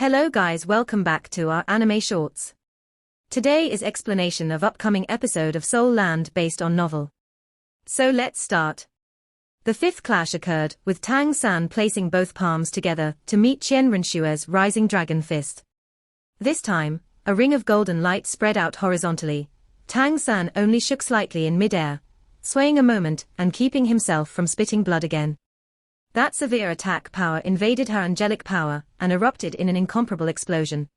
Hello guys, welcome back to our anime shorts. Today is explanation of upcoming episode of Soul Land based on novel. So let's start. The fifth clash occurred, with Tang San placing both palms together to meet Qian Renshua's rising dragon fist. This time, a ring of golden light spread out horizontally. Tang San only shook slightly in mid-air, swaying a moment and keeping himself from spitting blood again. That severe attack power invaded her angelic power and erupted in an incomparable explosion.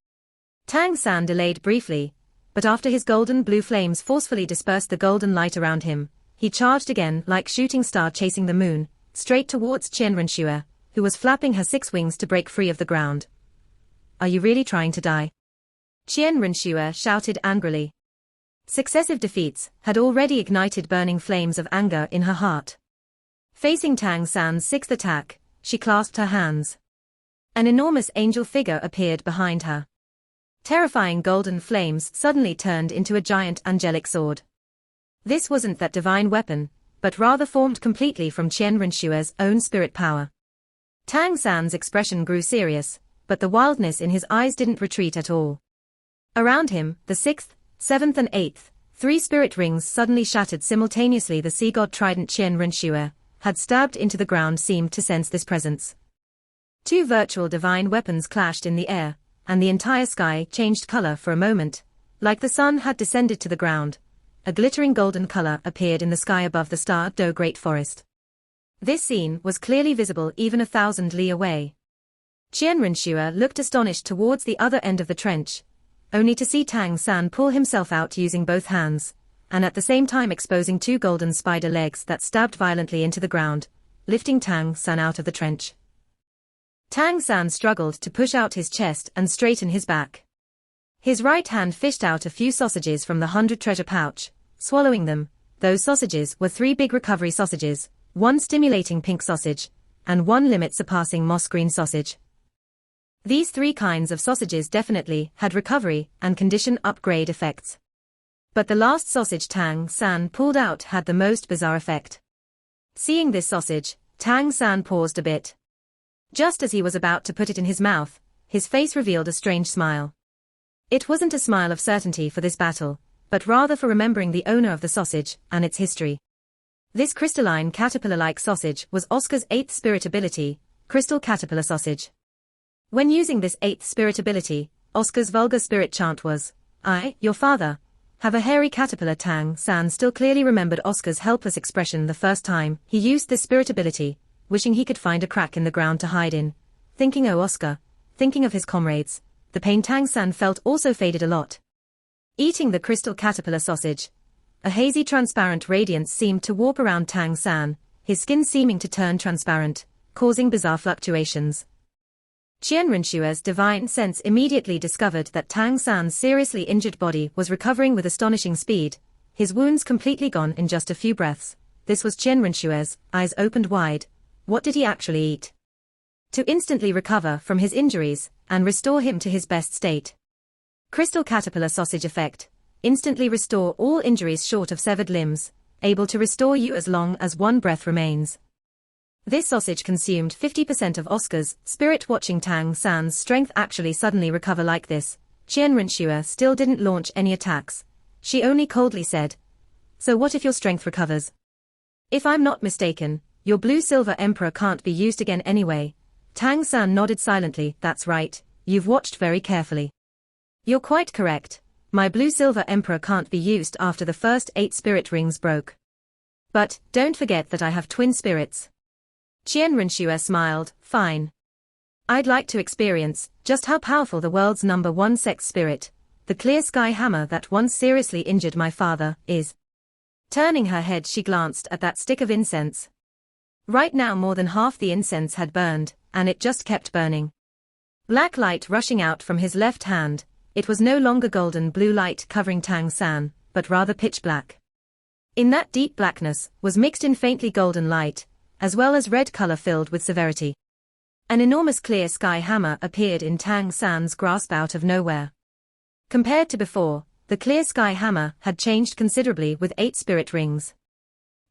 Tang San delayed briefly, but after his golden blue flames forcefully dispersed the golden light around him, he charged again like shooting star chasing the moon, straight towards Qian Renshua, who was flapping her 6 wings to break free of the ground. "Are you really trying to die?" Qian Renshua shouted angrily. Successive defeats had already ignited burning flames of anger in her heart. Facing Tang San's 6th attack, she clasped her hands. An enormous angel figure appeared behind her. Terrifying golden flames suddenly turned into a giant angelic sword. This wasn't that divine weapon, but rather formed completely from Qian Renshua's own spirit power. Tang San's expression grew serious, but the wildness in his eyes didn't retreat at all. Around him, the 6th, 7th and 8th, 3 spirit rings suddenly shattered simultaneously. The sea god trident Qian Renshua had stabbed into the ground seemed to sense this presence. 2 virtual divine weapons clashed in the air, and the entire sky changed color for a moment, like the sun had descended to the ground. A glittering golden color appeared in the sky above the Star-Do Great Forest. This scene was clearly visible even 1,000 li away. Qian Renshua looked astonished towards the other end of the trench, only to see Tang San pull himself out using both hands, and at the same time exposing 2 golden spider legs that stabbed violently into the ground, lifting Tang San out of the trench. Tang San struggled to push out his chest and straighten his back. His right hand fished out a few sausages from the 100 treasure pouch, swallowing them. Those sausages were 3 big recovery sausages, 1 stimulating pink sausage, and 1 limit-surpassing moss green sausage. These 3 kinds of sausages definitely had recovery and condition upgrade effects. But the last sausage Tang San pulled out had the most bizarre effect. Seeing this sausage, Tang San paused a bit. Just as he was about to put it in his mouth, his face revealed a strange smile. It wasn't a smile of certainty for this battle, but rather for remembering the owner of the sausage and its history. This crystalline caterpillar-like sausage was Oscar's 8th spirit ability, Crystal Caterpillar Sausage. When using this 8th spirit ability, Oscar's vulgar spirit chant was, "I, your father, have a hairy caterpillar." Tang San still clearly remembered Oscar's helpless expression the first time he used this spirit ability, wishing he could find a crack in the ground to hide in. Thinking "Oh Oscar," thinking of his comrades, the pain Tang San felt also faded a lot. Eating the crystal caterpillar sausage, a hazy transparent radiance seemed to warp around Tang San, his skin seeming to turn transparent, causing bizarre fluctuations. Qian Renshua's divine sense immediately discovered that Tang San's seriously injured body was recovering with astonishing speed, his wounds completely gone in just a few breaths. This was Qian Renshua's eyes opened wide. What did he actually eat? To instantly recover from his injuries and restore him to his best state. Crystal Caterpillar Sausage Effect. Instantly restore all injuries short of severed limbs, able to restore you as long as 1 breath remains. This sausage consumed 50% of Oscar's spirit. Watching Tang San's strength actually suddenly recover like this, Qian Renshua still didn't launch any attacks. She only coldly said, "So what if your strength recovers? If I'm not mistaken, your blue-silver emperor can't be used again anyway." Tang San nodded silently. "That's right, you've watched very carefully. You're quite correct, my blue-silver emperor can't be used after the first 8 spirit rings broke. But, don't forget that I have twin spirits." Qian Renshua smiled. "Fine. I'd like to experience just how powerful the world's #1 sex spirit, the clear sky hammer that once seriously injured my father, is." Turning her head, she glanced at that stick of incense. Right now more than half the incense had burned, and it just kept burning. Black light rushing out from his left hand, it was no longer golden blue light covering Tang San, but rather pitch black. In that deep blackness was mixed in faintly golden light, as well as red color filled with severity. An enormous clear sky hammer appeared in Tang San's grasp out of nowhere. Compared to before, the clear sky hammer had changed considerably with 8 spirit rings.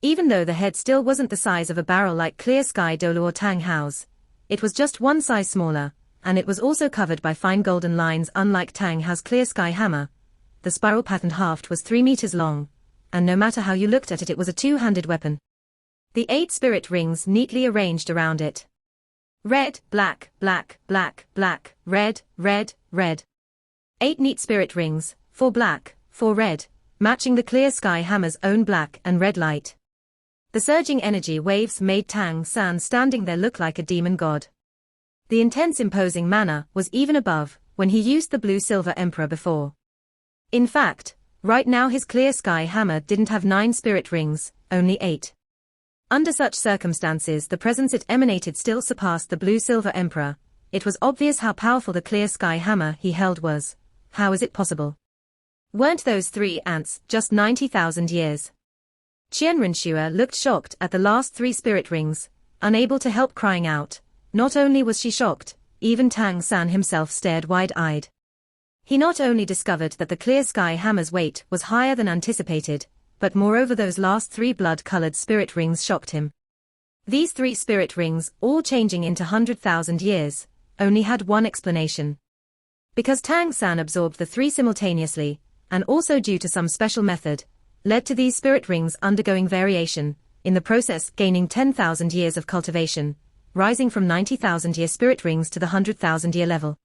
Even though the head still wasn't the size of a barrel like clear sky Dolu or Tang Hao's, it was just 1 size smaller, and it was also covered by fine golden lines. Unlike Tang Ha's clear sky hammer, the spiral-patterned haft was 3 meters long, and no matter how you looked at it, it was a two-handed weapon. The 8 spirit rings neatly arranged around it. Red, black, black, black, black, red, red, red. 8 neat spirit rings, 4 black, 4 red, matching the clear sky hammer's own black and red light. The surging energy waves made Tang San standing there look like a demon god. The intense imposing manner was even above when he used the blue-silver emperor before. In fact, right now his clear sky hammer didn't have 9 spirit rings, only 8. Under such circumstances, the presence it emanated still surpassed the blue-silver emperor. It was obvious how powerful the clear sky hammer he held was. How is it possible? Weren't those 3 ants just 90,000 years? Qianrenxue looked shocked at the last 3 spirit rings, unable to help crying out. Not only was she shocked, even Tang San himself stared wide-eyed. He not only discovered that the clear sky hammer's weight was higher than anticipated, but moreover those last 3 blood-colored spirit rings shocked him. These 3 spirit rings, all changing into 100,000 years, only had one explanation. Because Tang San absorbed the 3 simultaneously, and also due to some special method, led to these spirit rings undergoing variation, in the process gaining 10,000 years of cultivation, rising from 90,000-year spirit rings to the 100,000-year level.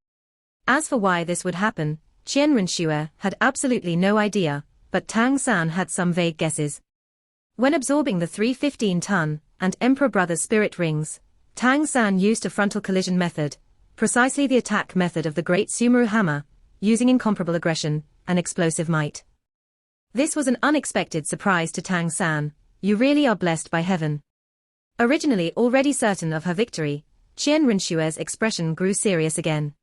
As for why this would happen, Qianrenxue had absolutely no idea, but Tang San had some vague guesses. When absorbing the 3 15-ton and Emperor Brothers spirit rings, Tang San used a frontal collision method, precisely the attack method of the Great Sumeru Hammer, using incomparable aggression and explosive might. This was an unexpected surprise to Tang San. You really are blessed by heaven. Originally already certain of her victory, Qianrenshue's expression grew serious again.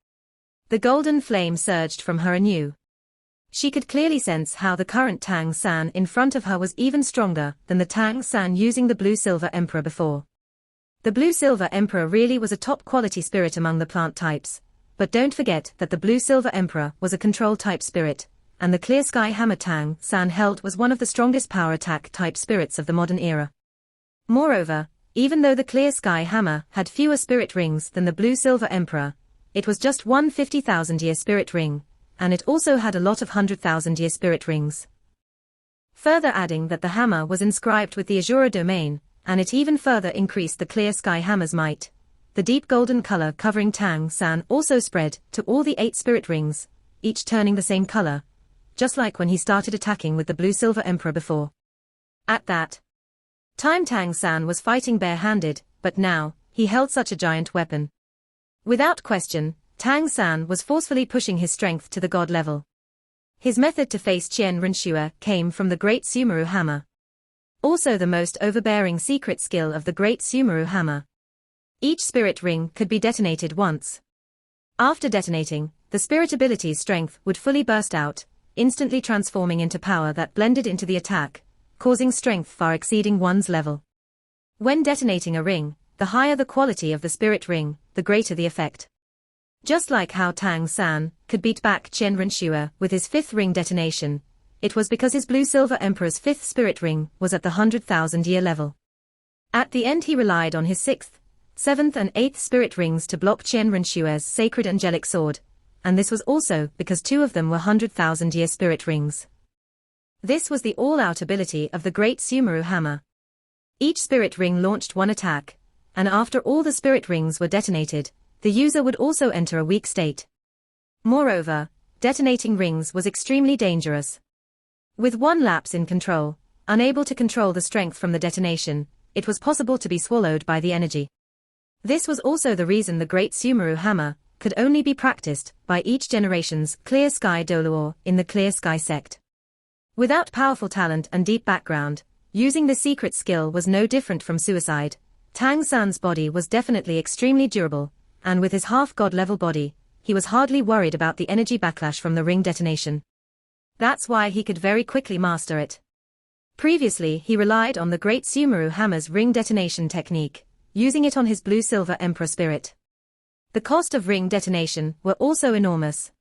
The golden flame surged from her anew. She could clearly sense how the current Tang San in front of her was even stronger than the Tang San using the blue-silver emperor before. The blue-silver emperor really was a top-quality spirit among the plant types, but don't forget that the blue-silver emperor was a control-type spirit, and the clear sky hammer Tang San held was one of the strongest power attack-type spirits of the modern era. Moreover, even though the clear sky hammer had fewer spirit rings than the blue-silver emperor, it was just one 50,000-year spirit ring, and it also had a lot of 100,000-year spirit rings. Further adding that the hammer was inscribed with the Azura domain, and it even further increased the clear sky hammer's might. The deep golden color covering Tang San also spread to all the 8 spirit rings, each turning the same color, just like when he started attacking with the blue-silver emperor before. At that time Tang San was fighting bare-handed, but now, he held such a giant weapon. Without question, Tang San was forcefully pushing his strength to the god level. His method to face Qianrenxue came from the Great Sumeru Hammer. Also the most overbearing secret skill of the Great Sumeru Hammer. Each spirit ring could be detonated once. After detonating, the spirit ability's strength would fully burst out, instantly transforming into power that blended into the attack, causing strength far exceeding one's level. When detonating a ring, the higher the quality of the spirit ring, the greater the effect. Just like how Tang San could beat back Qianrenxue with his 5th ring detonation, it was because his blue-silver emperor's 5th spirit ring was at the 100,000-year level. At the end he relied on his 6th, 7th and 8th spirit rings to block Qianrenshue's sacred angelic sword, and this was also because 2 of them were 100,000-year spirit rings. This was the all-out ability of the Great Sumeru Hammer. Each spirit ring launched one attack, and after all the spirit rings were detonated, the user would also enter a weak state. Moreover, detonating rings was extremely dangerous. With one lapse in control, unable to control the strength from the detonation, it was possible to be swallowed by the energy. This was also the reason the Great Sumeru Hammer could only be practiced by each generation's Clear Sky Doluor in the Clear Sky sect. Without powerful talent and deep background, using the secret skill was no different from suicide. Tang San's body was definitely extremely durable, and with his half-god level body, he was hardly worried about the energy backlash from the ring detonation. That's why he could very quickly master it. Previously he relied on the Great Sumeru Hammer's ring detonation technique, using it on his blue-silver emperor spirit. The cost of ring detonation were also enormous.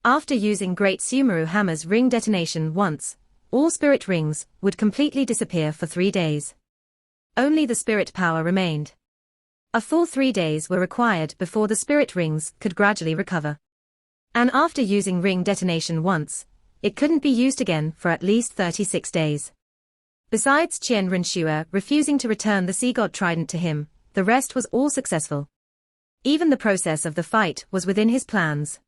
After using Great Sumeru Hammer's ring detonation once, all spirit rings would completely disappear for 3 days. Only the spirit power remained. A full 3 days were required before the spirit rings could gradually recover. And after using ring detonation once, it couldn't be used again for at least 36 days. Besides Qian Renxue refusing to return the sea god trident to him, the rest was all successful. Even the process of the fight was within his plans.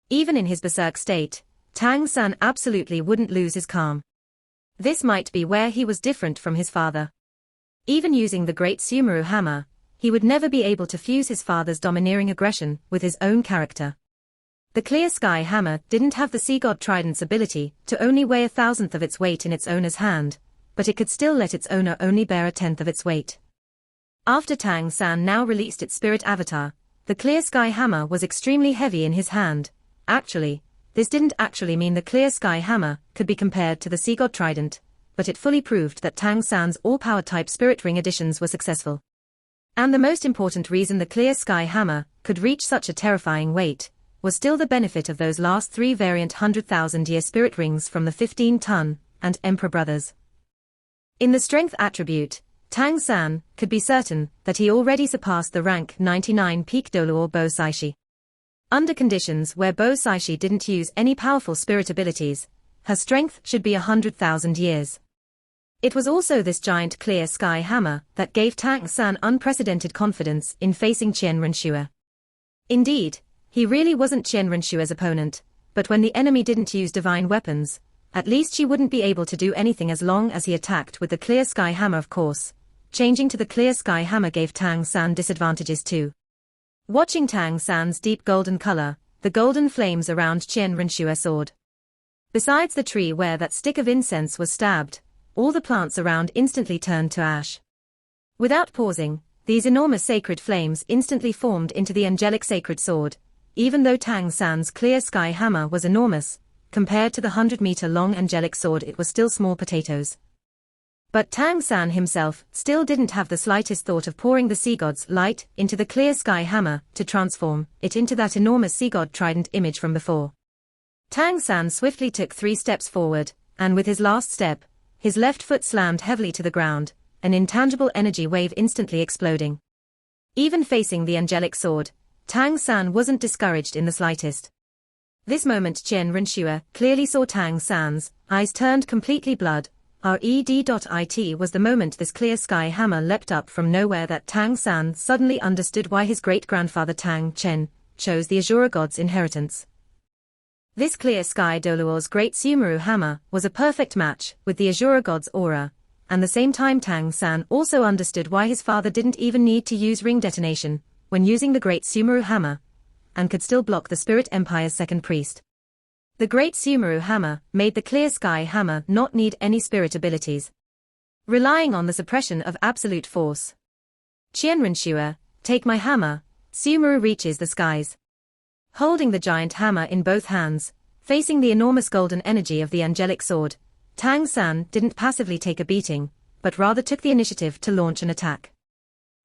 Even in his berserk state, Tang San absolutely wouldn't lose his calm. This might be where he was different from his father. Even using the great Sumeru hammer, he would never be able to fuse his father's domineering aggression with his own character. The clear sky hammer didn't have the sea god trident's ability to only weigh 1,000th of its weight in its owner's hand, but it could still let its owner only bear 1/10 of its weight. After Tang San now released its spirit avatar, the clear sky hammer was extremely heavy in his hand. Actually, this didn't actually mean the clear sky hammer could be compared to the sea god trident, but it fully proved that Tang San's all-power type spirit ring additions were successful. And the most important reason the clear sky hammer could reach such a terrifying weight was still the benefit of those last 3 variant 100,000-year spirit rings from the 15-ton and Emperor brothers. In the strength attribute, Tang San could be certain that he already surpassed the rank 99 peak Doluor Bo Saishi. Under conditions where Bo Saishi didn't use any powerful spirit abilities, her strength should be 100,000 years. It was also this giant clear sky hammer that gave Tang San unprecedented confidence in facing Qian Renxue. Indeed, he really wasn't Qian Renshue's opponent, but when the enemy didn't use divine weapons, at least she wouldn't be able to do anything as long as he attacked with the clear sky hammer, of course. Changing to the clear sky hammer gave Tang San disadvantages too. Watching Tang San's deep golden color, the golden flames around Qian Renshue's sword. Besides the tree where that stick of incense was stabbed, all the plants around instantly turned to ash. Without pausing, these enormous sacred flames instantly formed into the angelic sacred sword. Even though Tang San's clear sky hammer was enormous, compared to the 100-meter-long angelic sword it was still small potatoes. But Tang San himself still didn't have the slightest thought of pouring the sea god's light into the clear sky hammer to transform it into that enormous sea god trident image from before. Tang San swiftly took 3 steps forward, and with his last step, his left foot slammed heavily to the ground, an intangible energy wave instantly exploding. Even facing the angelic sword, Tang San wasn't discouraged in the slightest. This moment Qian Renxue clearly saw Tang San's eyes turned completely blood. Red.it was the moment this clear sky hammer leapt up from nowhere that Tang San suddenly understood why his great-grandfather Tang Chen chose the Azura god's inheritance. This clear sky Doluor's great Sumeru hammer was a perfect match with the Azura god's aura, and the same time Tang San also understood why his father didn't even need to use ring detonation when using the great Sumeru hammer, and could still block the Spirit Empire's second priest. The great Sumeru hammer made the clear sky hammer not need any spirit abilities, relying on the suppression of absolute force. Qian Renxue, take my hammer. Sumeru reaches the skies. Holding the giant hammer in both hands, facing the enormous golden energy of the angelic sword, Tang San didn't passively take a beating, but rather took the initiative to launch an attack.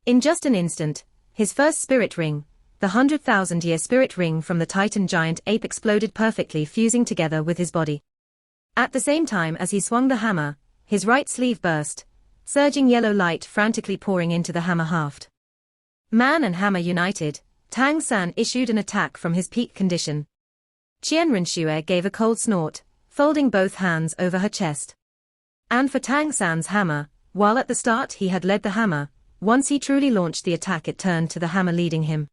In just an instant, his first spirit ring, the 100,000-year spirit ring from the Titan giant ape, exploded perfectly, fusing together with his body. At the same time as he swung the hammer, his right sleeve burst, surging yellow light frantically pouring into the hammer haft. Man and hammer united, Tang San issued an attack from his peak condition. Qian Renxue gave a cold snort, folding both hands over her chest. And for Tang San's hammer, while at the start he had led the hammer, once he truly launched the attack it turned to the hammer leading him.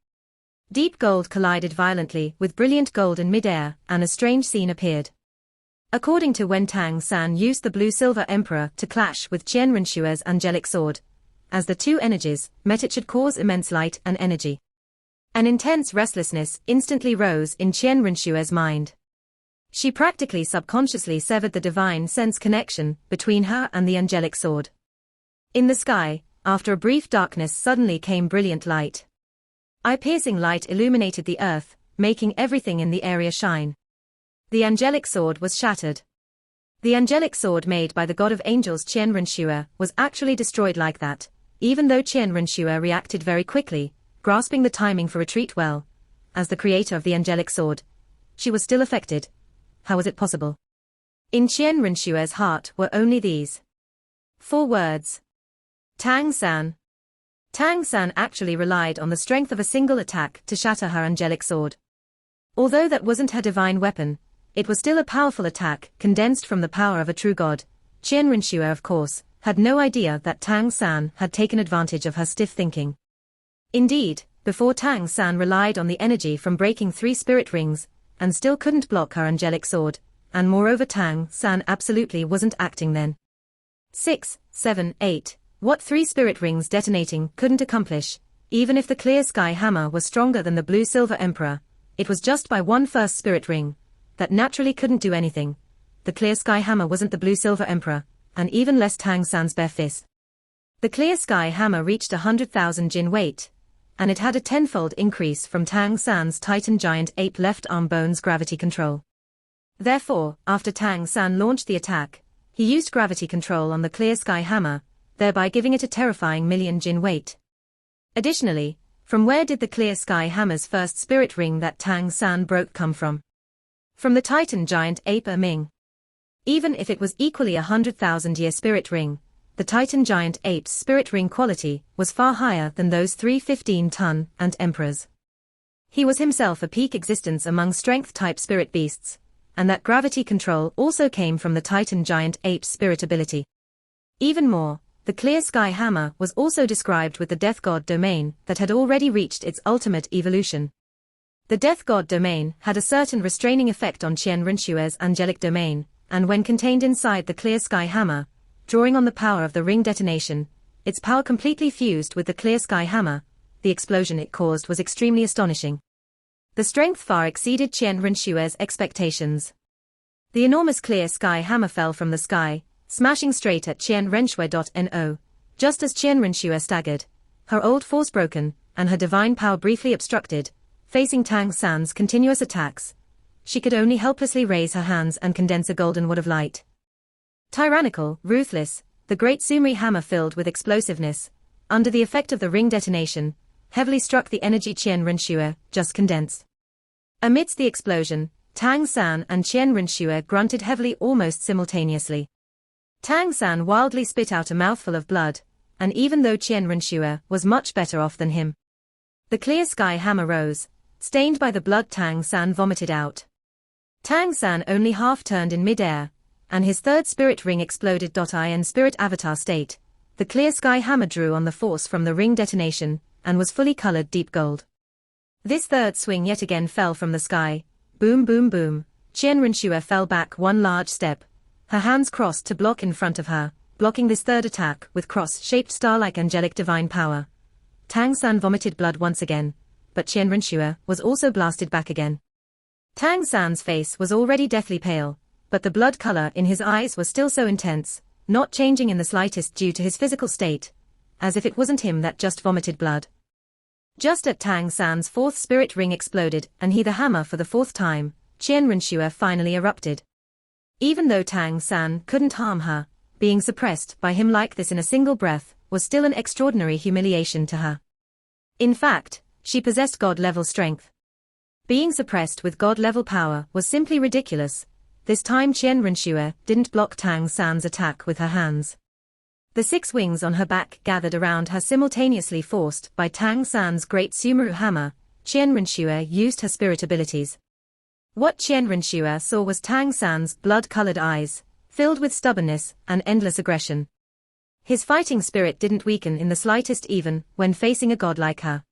Deep gold collided violently with brilliant gold in mid-air, and a strange scene appeared. According to when Tang San used the blue-silver emperor to clash with Qian Renshue's angelic sword, as the two energies met it should cause immense light and energy. An intense restlessness instantly rose in Qian Renshue's mind. She practically subconsciously severed the divine sense connection between her and the angelic sword. In the sky, after a brief darkness suddenly came brilliant light. Eye-piercing light illuminated the earth, making everything in the area shine. The angelic sword was shattered. The angelic sword made by the god of angels Qian Renxue was actually destroyed like that, even though Qian Renxue reacted very quickly, grasping the timing for retreat well. As the creator of the angelic sword, she was still affected. How was it possible? In Qian Renshue's heart were only these 4 words. Tang San. Tang San actually relied on the strength of a single attack to shatter her angelic sword. Although that wasn't her divine weapon, it was still a powerful attack condensed from the power of a true god. Qian Renxue, of course, had no idea that Tang San had taken advantage of her stiff thinking. Indeed, before Tang San relied on the energy from breaking 3 spirit rings, and still couldn't block her angelic sword, and moreover Tang San absolutely wasn't acting then. 6, 7, 8. What 3 spirit rings detonating couldn't accomplish, even if the clear sky hammer was stronger than the blue silver emperor, it was just by 1 first spirit ring. That naturally couldn't do anything. The clear sky hammer wasn't the blue silver emperor, and even less Tang San's bare fist. The clear sky hammer reached 100,000 jin weight, and it had a 10-fold increase from Tang San's Titan giant ape left arm bone's gravity control. Therefore, after Tang San launched the attack, he used gravity control on the clear sky hammer, thereby giving it a terrifying million jin weight. Additionally, from where did the clear sky hammer's first spirit ring that Tang San broke come from? From the Titan giant ape Ming. Even if it was equally 100,000-year spirit ring, the Titan giant ape's spirit ring quality was far higher than those 3 15-ton and emperors. He was himself a peak existence among strength-type spirit beasts, and that gravity control also came from the Titan giant ape's spirit ability. Even more, the clear sky hammer was also described with the death god domain that had already reached its ultimate evolution. The death god domain had a certain restraining effect on Qian Renxue's angelic domain, and when contained inside the clear sky hammer, drawing on the power of the ring detonation, its power completely fused with the clear sky hammer. The explosion it caused was extremely astonishing. The strength far exceeded Qian Renshue's expectations. The enormous clear sky hammer fell from the sky, smashing straight at Qian Renshue.no. Just as Qian Renshue staggered, her old force broken, and her divine power briefly obstructed, facing Tang San's continuous attacks, she could only helplessly raise her hands and condense a golden wad of light. Tyrannical, ruthless, the great Sumri hammer filled with explosiveness, under the effect of the ring detonation, heavily struck the energy Qian Renshue just condensed. Amidst the explosion, Tang San and Qian Renshue grunted heavily almost simultaneously. Tang San wildly spit out a mouthful of blood, and even though Qian Renshue was much better off than him, the clear sky hammer rose, stained by the blood Tang San vomited out. Tang San only half turned in mid-air, and his third spirit ring exploded. In spirit avatar state, the clear sky hammer drew on the force from the ring detonation, and was fully colored deep gold. This third swing yet again fell from the sky, boom boom boom. Qian Renshue fell back one large step, her hands crossed to block in front of her, blocking this third attack with cross-shaped star-like angelic divine power. Tang San vomited blood once again, but Qian Renshue was also blasted back again. Tang San's face was already deathly pale, but the blood color in his eyes was still so intense, not changing in the slightest due to his physical state, as if it wasn't him that just vomited blood. Just as Tang San's fourth spirit ring exploded and he the hammer for the fourth time, Qian Renshue finally erupted. Even though Tang San couldn't harm her, being suppressed by him like this in a single breath was still an extraordinary humiliation to her. In fact, she possessed god-level strength. Being suppressed with god-level power was simply ridiculous. This time Qian Renshue didn't block Tang San's attack with her hands. The 6 wings on her back gathered around her simultaneously forced by Tang San's great Sumeru hammer. Qian Renshue used her spirit abilities. What Qian Renshue saw was Tang San's blood-colored eyes, filled with stubbornness and endless aggression. His fighting spirit didn't weaken in the slightest even when facing a god like her.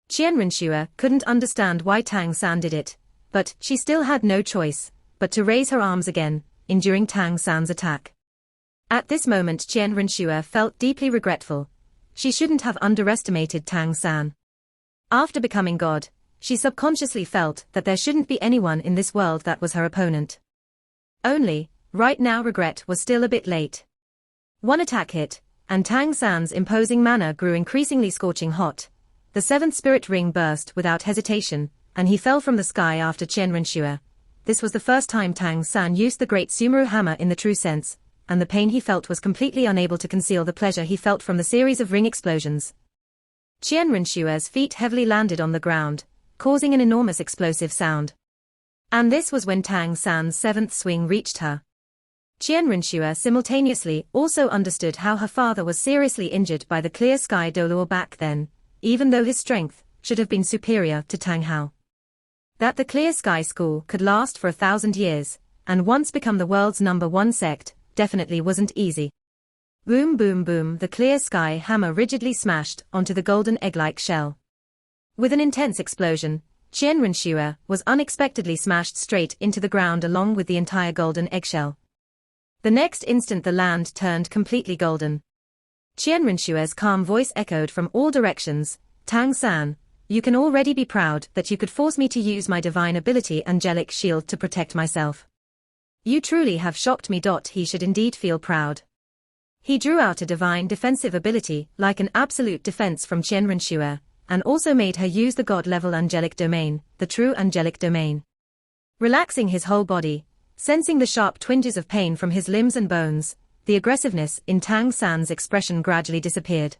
Qian Renshue couldn't understand why Tang San did it, but she still had no choice but to raise her arms again, enduring Tang San's attack. At this moment Qian Renshue felt deeply regretful. She shouldn't have underestimated Tang San. After becoming god, she subconsciously felt that there shouldn't be anyone in this world that was her opponent. Only, right now regret was still a bit late. One attack hit, and Tang San's imposing manner grew increasingly scorching hot. The 7th spirit ring burst without hesitation, and he fell from the sky after Qian Renshue. This was the first time Tang San used the great Sumeru hammer in the true sense, and the pain he felt was completely unable to conceal the pleasure he felt from the series of ring explosions. Qian Renshue's feet heavily landed on the ground, causing an enormous explosive sound. And this was when Tang San's 7th swing reached her. Qian Renxue simultaneously also understood how her father was seriously injured by the clear sky Doluo back then, even though his strength should have been superior to Tang Hao. That the clear sky school could last for 1,000 years, and once become the world's #1 sect, definitely wasn't easy. Boom boom boom, the clear sky hammer rigidly smashed onto the golden egg-like shell. With an intense explosion, Qian Renxue was unexpectedly smashed straight into the ground along with the entire golden eggshell. The next instant the land turned completely golden. Qian Renshue's calm voice echoed from all directions, "Tang San, you can already be proud that you could force me to use my divine ability angelic shield to protect myself. You truly have shocked me. He should indeed feel proud." He drew out a divine defensive ability like an absolute defense from Qian Renxue, and also made her use the god-level angelic domain, the true angelic domain. Relaxing his whole body, sensing the sharp twinges of pain from his limbs and bones, the aggressiveness in Tang San's expression gradually disappeared.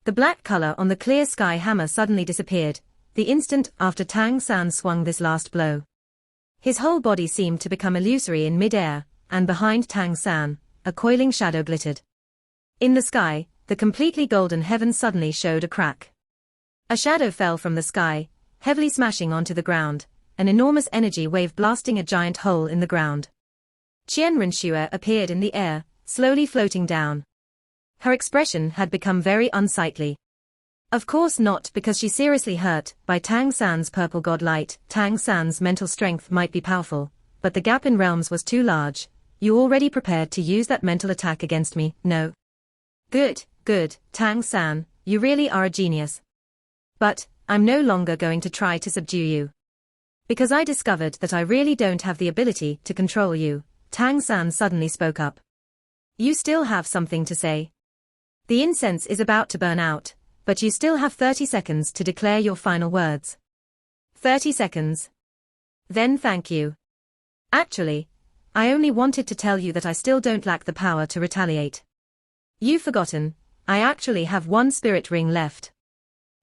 The black color on the clear sky hammer suddenly disappeared, the instant after Tang San swung this last blow. His whole body seemed to become illusory in mid-air, and behind Tang San, a coiling shadow glittered. In the sky, the completely golden heavens suddenly showed a crack. A shadow fell from the sky, heavily smashing onto the ground, an enormous energy wave blasting a giant hole in the ground. Qian Renxue appeared in the air, slowly floating down. Her expression had become very unsightly. Of course not because she seriously hurt by Tang San's purple god light. Tang San's mental strength might be powerful, but the gap in realms was too large. "You already prepared to use that mental attack against me, no?" Good, Tang San, you really are a genius. But I'm no longer going to try to subdue you. Because I discovered that I really don't have the ability to control you, Tang San suddenly spoke up. You still have something to say. The incense is about to burn out, but you still have 30 seconds to declare your final words. 30 seconds. Then thank you. Actually, I only wanted to tell you that I still don't lack the power to retaliate. You've forgotten, I actually have one spirit ring left.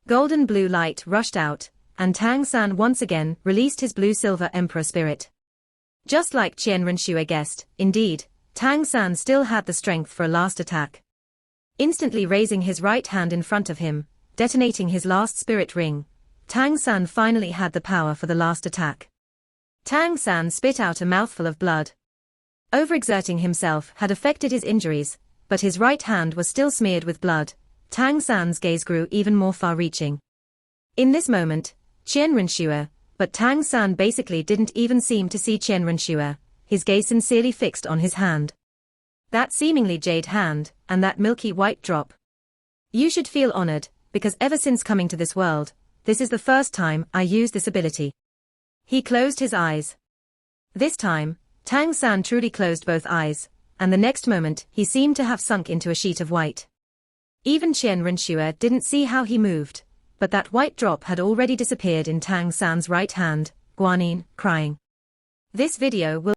Golden blue light rushed out, and Tang San once again released his blue-silver emperor spirit. Just like Qian Renxue guessed, indeed, Tang San still had the strength for a last attack. Instantly raising his right hand in front of him, detonating his last spirit ring, Tang San finally had the power for the last attack. Tang San spit out a mouthful of blood. Overexerting himself had affected his injuries, but his right hand was still smeared with blood. Tang San's gaze grew even more far-reaching. In this moment, Qian Renxue, but Tang San basically didn't even seem to see Qian Renxue, his gaze sincerely fixed on his hand. That seemingly jade hand, and that milky white drop. You should feel honored, because ever since coming to this world, this is the first time I used this ability. He closed his eyes. This time, Tang San truly closed both eyes, and the next moment he seemed to have sunk into a sheet of white. Even Qian Renxue didn't see how he moved, but that white drop had already disappeared in Tang San's right hand, Guanyin, crying. This video will